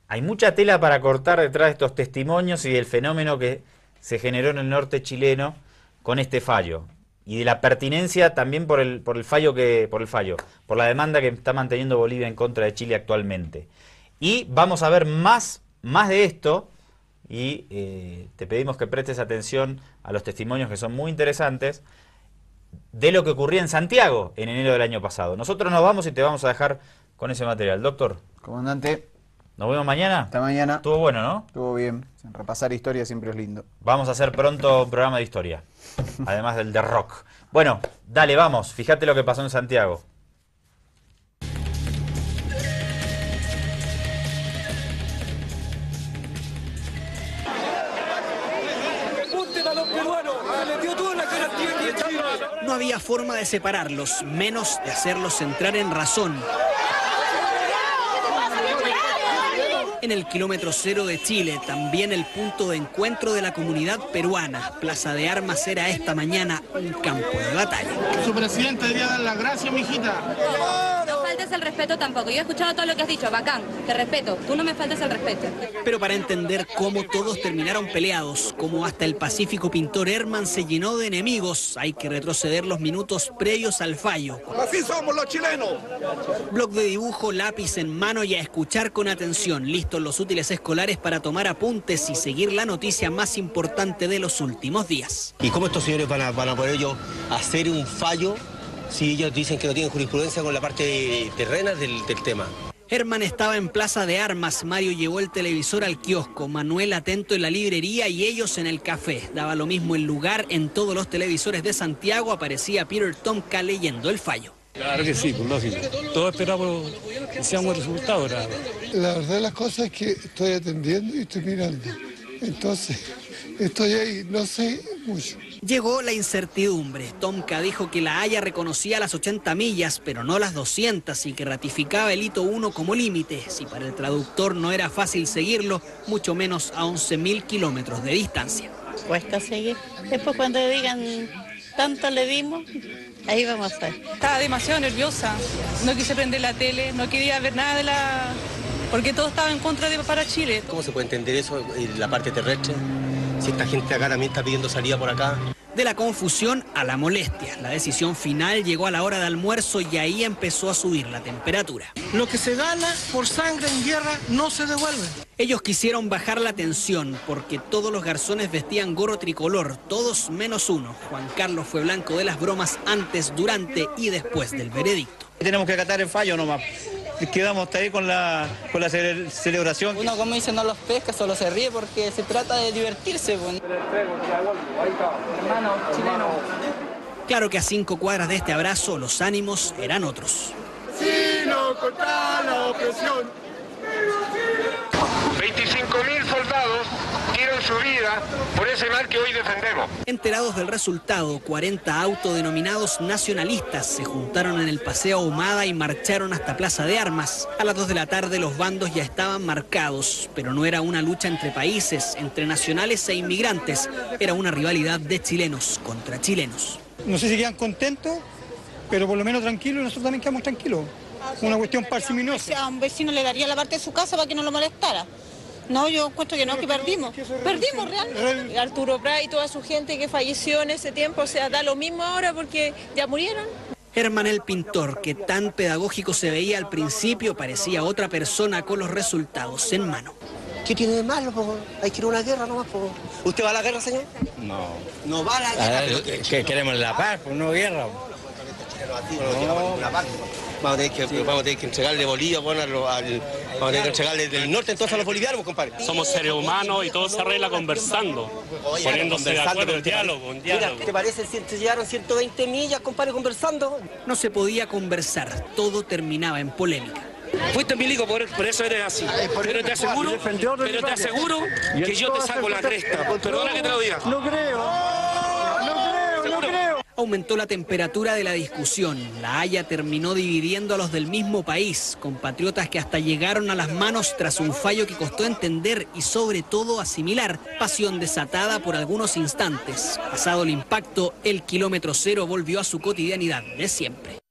Hay mucha tela para cortar detrás de estos testimonios y del fenómeno que se generó en el norte chileno con este fallo. Y de la pertinencia también por la demanda que está manteniendo Bolivia en contra de Chile actualmente. Y vamos a ver más de esto y te pedimos que prestes atención a los testimonios que son muy interesantes de lo que ocurría en Santiago en enero del año pasado. Nosotros nos vamos y te vamos a dejar con ese material. Doctor.
Comandante.
¿Nos vemos mañana?
Hasta mañana.
Estuvo bueno, ¿no?
Estuvo bien. Repasar historia siempre es lindo.
Vamos a hacer pronto un programa de historia, además del de rock. Bueno, dale, vamos. Fíjate lo que pasó en Santiago.
No había forma de separarlos, menos de hacerlos entrar en razón. En el kilómetro cero de Chile, también el punto de encuentro de la comunidad peruana, Plaza de Armas era esta mañana un campo de batalla.
Su presidente debería dar las gracias, mijita.
No faltes el respeto tampoco. Yo he escuchado todo lo que has dicho, bacán, te respeto. Tú no me faltes el respeto.
Pero para entender cómo todos terminaron peleados, cómo hasta el pacífico pintor Herman se llenó de enemigos, hay que retroceder los minutos previos al fallo.
Así somos los chilenos.
Bloc de dibujo, lápiz en mano y a escuchar con atención. Listos los útiles escolares para tomar apuntes y seguir la noticia más importante de los últimos días.
¿Y cómo estos señores van a poder ellos hacer un fallo si ellos dicen que no tienen jurisprudencia con la parte terrena del tema?
Herman estaba en Plaza de Armas, Mario llevó el televisor al kiosco, Manuel atento en la librería y ellos en el café. Daba lo mismo el lugar, en todos los televisores de Santiago aparecía Peter Tomka leyendo el fallo.
Claro que sí, pues lógico. Todos esperamos que sea un buen resultado. La
verdad de las cosas es que estoy atendiendo y estoy mirando. Entonces, estoy ahí, no sé mucho.
Llegó la incertidumbre. Tomka dijo que La Haya reconocía las 80 millas, pero no las 200 y que ratificaba el hito 1 como límite. Si para el traductor no era fácil seguirlo, mucho menos a 11.000 kilómetros de distancia.
Cuesta seguir. Después cuando digan tanto le dimos, ahí vamos a estar.
Estaba demasiado nerviosa. No quise prender la tele, no quería ver nada de la... porque todo estaba en contra de para Chile.
¿Cómo se puede entender eso en la parte terrestre? Si esta gente acá también está pidiendo salida por acá.
De la confusión a la molestia. La decisión final llegó a la hora de almuerzo y ahí empezó a subir la temperatura.
Lo que se gana por sangre en guerra no se devuelve.
Ellos quisieron bajar la tensión porque todos los garzones vestían gorro tricolor, todos menos uno. Juan Carlos fue blanco de las bromas antes, durante y después del veredicto.
Tenemos que acatar el fallo nomás.
quedamos hasta ahí con la celebración.
Uno, como dice, no los pesca, solo se ríe porque se trata de divertirse. Hermano chileno.
Claro que a 5 cuadras de este abrazo los ánimos eran otros.
Sino contra la opresión. 25.000 soldados dieron su vida por ese mal que hoy defendemos.
Enterados del resultado, 40 autodenominados nacionalistas se juntaron en el Paseo Ahumada y marcharon hasta Plaza de Armas. A las 2 de la tarde los bandos ya estaban marcados, pero no era una lucha entre países, entre nacionales e inmigrantes. Era una rivalidad de chilenos contra chilenos.
No sé si quedan contentos, pero por lo menos tranquilos, y nosotros también quedamos tranquilos. Una cuestión parsimoniosa.
A un vecino le daría la parte de su casa para que no lo molestara. No, yo encuentro que no, que perdimos. Perdimos realmente.
Arturo Prat y toda su gente que falleció en ese tiempo, o sea, da lo mismo ahora porque ya murieron.
Herman el pintor, que tan pedagógico se veía al principio, parecía otra persona con los resultados en mano.
¿Qué tiene de malo? Po? Hay que ir a una guerra nomás. Po. ¿Usted va a la guerra, señor?
No.
¿No va a la guerra?
¿Qué queremos? La paz, pues no guerra.
Vamos a tener que entregarle Bolivia, bueno, vamos a tener que entregarle del norte entonces a los bolivianos, compadre.
Somos seres humanos y todo se arregla conversando, poniéndose de acuerdo, un diálogo.
Mira, ¿te parece si te llegaron 120 millas, compadre, conversando?
No se podía conversar, todo terminaba en polémica.
Fuiste milico, por eso eres así. Pero te aseguro que yo te saco la cresta. Perdona que te lo diga.
No creo.
Aumentó la temperatura de la discusión. La Haya terminó dividiendo a los del mismo país, compatriotas que hasta llegaron a las manos tras un fallo que costó entender y sobre todo asimilar. Pasión desatada por algunos instantes. Pasado el impacto, el kilómetro cero volvió a su cotidianidad de siempre.